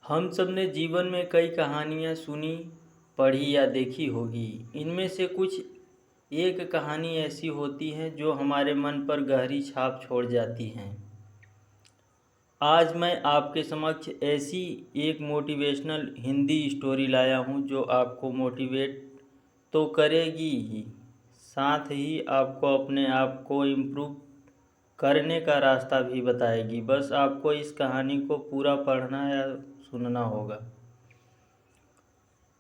हम सब ने जीवन में कई कहानियाँ सुनी, पढ़ी या देखी होगी। इनमें से कुछ एक कहानी ऐसी होती है जो हमारे मन पर गहरी छाप छोड़ जाती हैं। आज मैं आपके समक्ष ऐसी एक मोटिवेशनल हिंदी स्टोरी लाया हूँ जो आपको मोटिवेट तो करेगी ही, साथ ही आपको अपने आप को इम्प्रूव करने का रास्ता भी बताएगी। बस आपको इस कहानी को पूरा पढ़ना या सुनना होगा।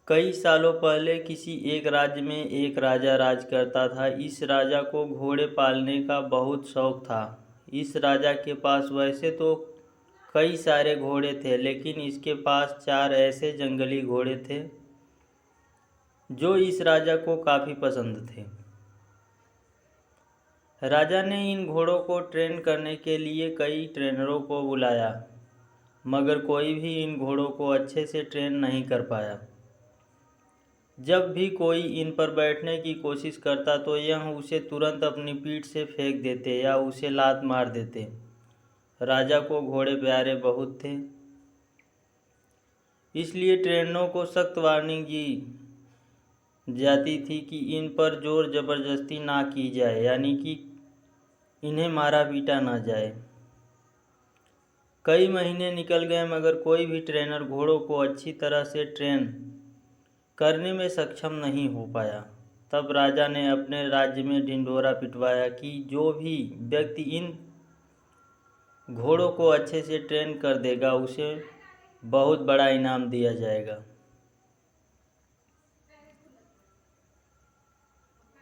कई सालों पहले किसी एक राज्य में एक राजा राज करता था। इस राजा को घोड़े पालने का बहुत शौक था। इस राजा के पास वैसे तो कई सारे घोड़े थे, लेकिन इसके पास 4 ऐसे जंगली घोड़े थे जो इस राजा को काफ़ी पसंद थे। राजा ने इन घोड़ों को ट्रेन करने के लिए कई ट्रेनरों को बुलाया, मगर कोई भी इन घोड़ों को अच्छे से ट्रेन नहीं कर पाया। जब भी कोई इन पर बैठने की कोशिश करता तो यह उसे तुरंत अपनी पीठ से फेंक देते या उसे लात मार देते। राजा को घोड़े प्यारे बहुत थे, इसलिए ट्रेनरों को सख्त वार्निंग दी जाती थी कि इन पर जोर ज़बरदस्ती ना की जाए, यानी कि इन्हें मारा पीटा ना जाए। कई महीने निकल गए, मगर कोई भी ट्रेनर घोड़ों को अच्छी तरह से ट्रेन करने में सक्षम नहीं हो पाया। तब राजा ने अपने राज्य में ढिंढोरा पिटवाया कि जो भी व्यक्ति इन घोड़ों को अच्छे से ट्रेन कर देगा उसे बहुत बड़ा इनाम दिया जाएगा।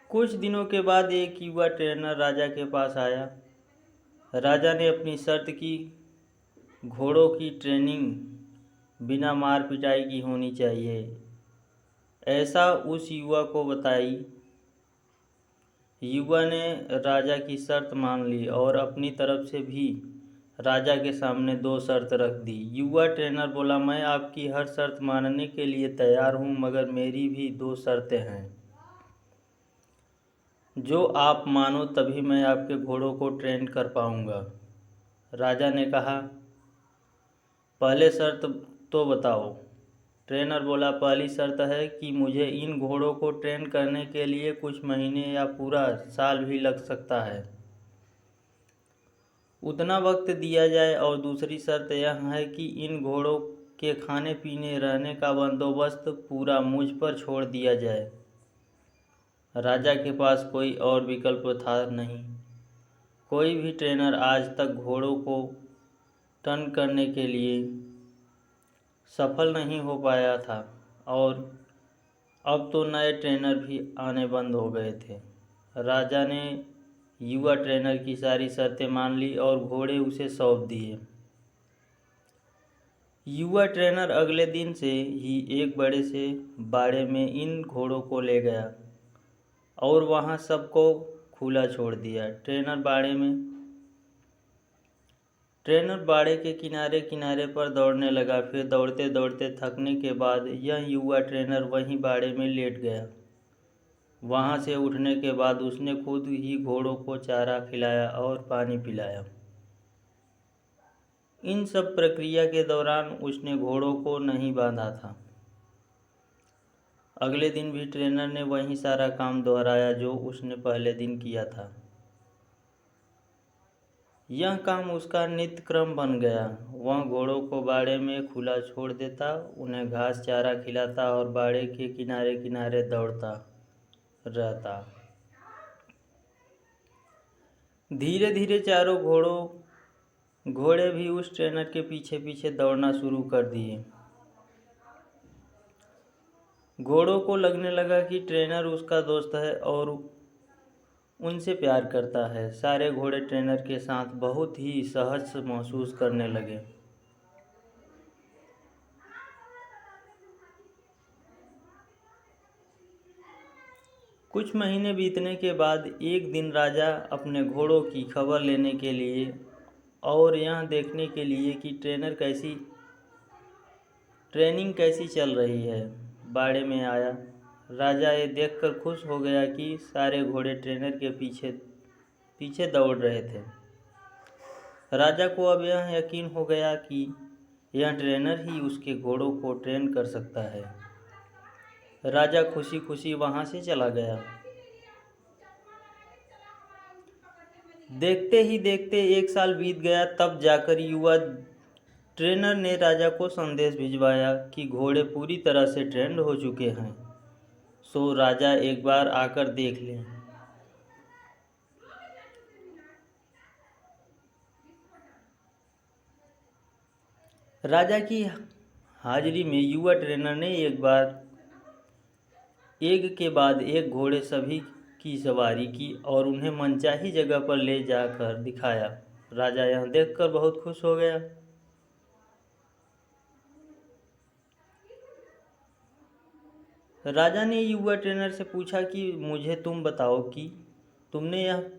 कुछ दिनों के बाद एक युवा ट्रेनर राजा के पास आया। राजा ने अपनी शर्त की, घोड़ों की ट्रेनिंग बिना मार पिटाई की होनी चाहिए, ऐसा उस युवा को बताई। युवा ने राजा की शर्त मान ली और अपनी तरफ से भी राजा के सामने 2 शर्त रख दी। युवा ट्रेनर बोला, मैं आपकी हर शर्त मानने के लिए तैयार हूँ, मगर मेरी भी 2 शर्तें हैं जो आप मानो तभी मैं आपके घोड़ों को ट्रेन कर पाऊँगा। राजा ने कहा, पहले शर्त तो बताओ। ट्रेनर बोला, पहली शर्त है कि मुझे इन घोड़ों को ट्रेन करने के लिए कुछ महीने या पूरा साल भी लग सकता है, उतना वक्त दिया जाए। और दूसरी शर्त यह है कि इन घोड़ों के खाने पीने रहने का बंदोबस्त पूरा मुझ पर छोड़ दिया जाए। राजा के पास कोई और विकल्प था नहीं। कोई भी ट्रेनर आज तक घोड़ों को टर्न करने के लिए सफल नहीं हो पाया था, और अब तो नए ट्रेनर भी आने बंद हो गए थे। राजा ने युवा ट्रेनर की सारी शर्तें मान ली और घोड़े उसे सौंप दिए। युवा ट्रेनर अगले दिन से ही एक बड़े से बाड़े में इन घोड़ों को ले गया और वहां सबको खुला छोड़ दिया। ट्रेनर बाड़े के किनारे किनारे पर दौड़ने लगा। फिर दौड़ते दौड़ते थकने के बाद यह युवा ट्रेनर वहीं बाड़े में लेट गया। वहां से उठने के बाद उसने खुद ही घोड़ों को चारा खिलाया और पानी पिलाया। इन सब प्रक्रिया के दौरान उसने घोड़ों को नहीं बांधा था। अगले दिन भी ट्रेनर ने वही सारा काम दोहराया जो उसने पहले दिन किया था। यह काम उसका नित्य क्रम बन गया। वह घोड़ों को बाड़े में खुला छोड़ देता, उन्हें घास चारा खिलाता और बाड़े के किनारे किनारे दौड़ता रहता। धीरे धीरे चारों घोड़े भी उस ट्रेनर के पीछे पीछे दौड़ना शुरू कर दिए। घोड़ों को लगने लगा कि ट्रेनर उसका दोस्त है और उनसे प्यार करता है। सारे घोड़े ट्रेनर के साथ बहुत ही सहज महसूस करने लगे। कुछ महीने बीतने के बाद एक दिन राजा अपने घोड़ों की खबर लेने के लिए और यह देखने के लिए कि ट्रेनिंग कैसी चल रही है, बाड़े में आया। राजा ये देखकर खुश हो गया कि सारे घोड़े ट्रेनर के पीछे पीछे दौड़ रहे थे। राजा को अब यह यकीन हो गया कि यह ट्रेनर ही उसके घोड़ों को ट्रेन कर सकता है। राजा खुशी खुशी वहाँ से चला गया। देखते ही देखते 1 साल बीत गया। तब जाकर युवा ट्रेनर ने राजा को संदेश भिजवाया कि घोड़े पूरी तरह से ट्रेंड हो चुके हैं, सो राजा एक बार आकर देख लें। राजा की हाजिरी में युवा ट्रेनर ने एक के बाद एक घोड़े सभी की सवारी की और उन्हें मनचाही जगह पर ले जाकर दिखाया। राजा यह देखकर बहुत खुश हो गया। राजा ने युवा ट्रेनर से पूछा कि मुझे तुम बताओ कि तुमने यह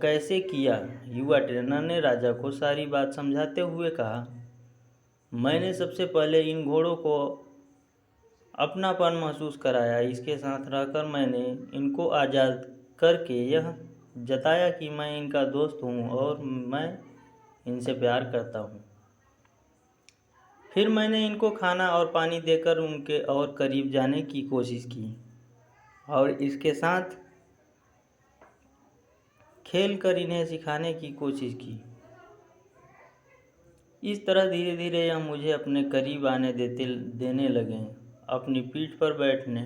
कैसे किया। युवा ट्रेनर ने राजा को सारी बात समझाते हुए कहा, मैंने सबसे पहले इन घोड़ों को अपनापन महसूस कराया। इसके साथ रहकर मैंने इनको आज़ाद करके यह जताया कि मैं इनका दोस्त हूँ और मैं इनसे प्यार करता हूँ। फिर मैंने इनको खाना और पानी देकर उनके और करीब जाने की कोशिश की और इसके साथ खेल कर इन्हें सिखाने की कोशिश की। इस तरह धीरे धीरे यह मुझे अपने करीब आने देने लगे, अपनी पीठ पर बैठने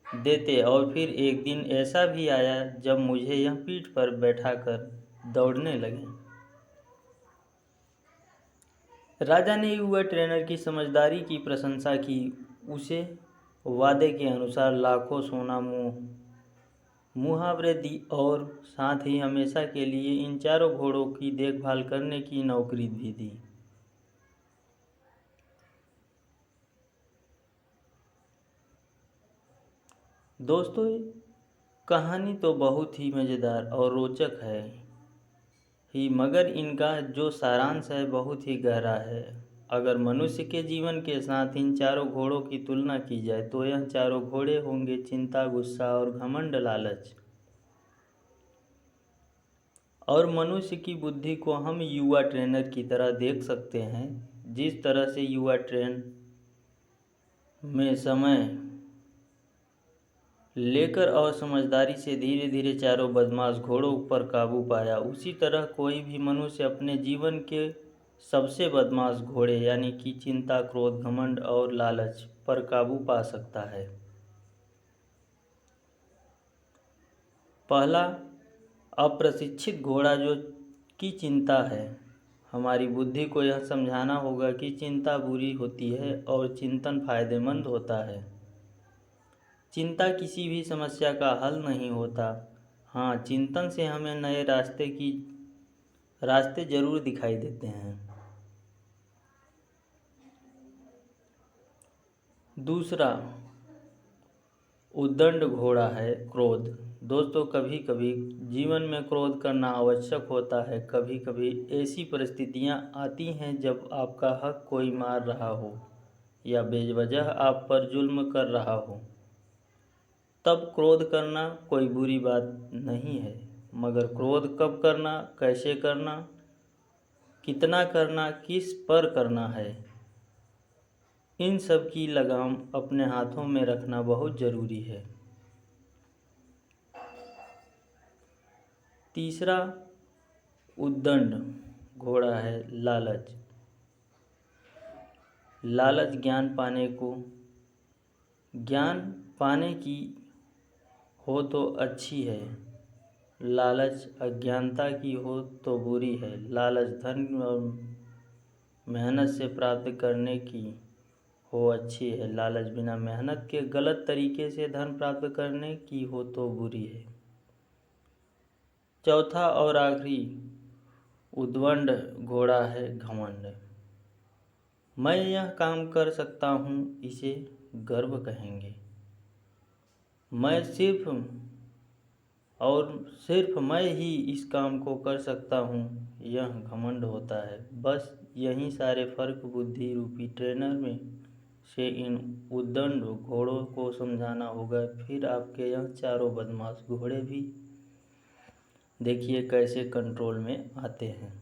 देते और फिर एक दिन ऐसा भी आया जब मुझे यह पीठ पर बैठाकर दौड़ने लगे। राजा ने युवा ट्रेनर की समझदारी की प्रशंसा की। उसे वादे के अनुसार लाखों सोना मुहावरे दी और साथ ही हमेशा के लिए इन चारों घोड़ों की देखभाल करने की नौकरी भी दी। दोस्तों, कहानी तो बहुत ही मज़ेदार और रोचक है ही, मगर इनका जो सारांश है बहुत ही गहरा है। अगर मनुष्य के जीवन के साथ इन चारों घोड़ों की तुलना की जाए तो यह चारों घोड़े होंगे चिंता, गुस्सा और घमंड, लालच। और मनुष्य की बुद्धि को हम युवा ट्रेनर की तरह देख सकते हैं। जिस तरह से युवा ट्रेन में समय लेकर और समझदारी से धीरे धीरे चारों बदमाश घोड़ों पर काबू पाया, उसी तरह कोई भी मनुष्य अपने जीवन के सबसे बदमाश घोड़े यानी कि चिंता, क्रोध, घमंड और लालच पर काबू पा सकता है। पहला, अप्रशिक्षित घोड़ा जो की चिंता है। हमारी बुद्धि को यह समझाना होगा कि चिंता बुरी होती है और चिंतन फायदेमंद होता है। चिंता किसी भी समस्या का हल नहीं होता। हाँ, चिंतन से हमें नए रास्ते जरूर दिखाई देते हैं। दूसरा उद्दंड घोड़ा है क्रोध। दोस्तों, कभी कभी जीवन में क्रोध करना आवश्यक होता है। कभी कभी ऐसी परिस्थितियाँ आती हैं जब आपका हक कोई मार रहा हो या बेवजह आप पर जुल्म कर रहा हो। तब क्रोध करना कोई बुरी बात नहीं है, मगर क्रोध कब करना, कैसे करना, कितना करना, किस पर करना है, इन सब की लगाम अपने हाथों में रखना बहुत ज़रूरी है। तीसरा उद्दंड घोड़ा है लालच। लालच ज्ञान पाने की हो तो अच्छी है, लालच अज्ञानता की हो तो बुरी है। लालच धन और मेहनत से प्राप्त करने की हो अच्छी है, लालच बिना मेहनत के गलत तरीके से धन प्राप्त करने की हो तो बुरी है। चौथा और आखिरी उद्दंड घोड़ा है घमंड। मैं यह काम कर सकता हूँ, इसे गर्व कहेंगे। मैं सिर्फ मैं ही इस काम को कर सकता हूँ, यह घमंड होता है। बस यही सारे फर्क बुद्धि रूपी ट्रेनर में से इन उद्दंड घोड़ों को समझाना होगा। फिर आपके यह चारों बदमाश घोड़े भी देखिए कैसे कंट्रोल में आते हैं।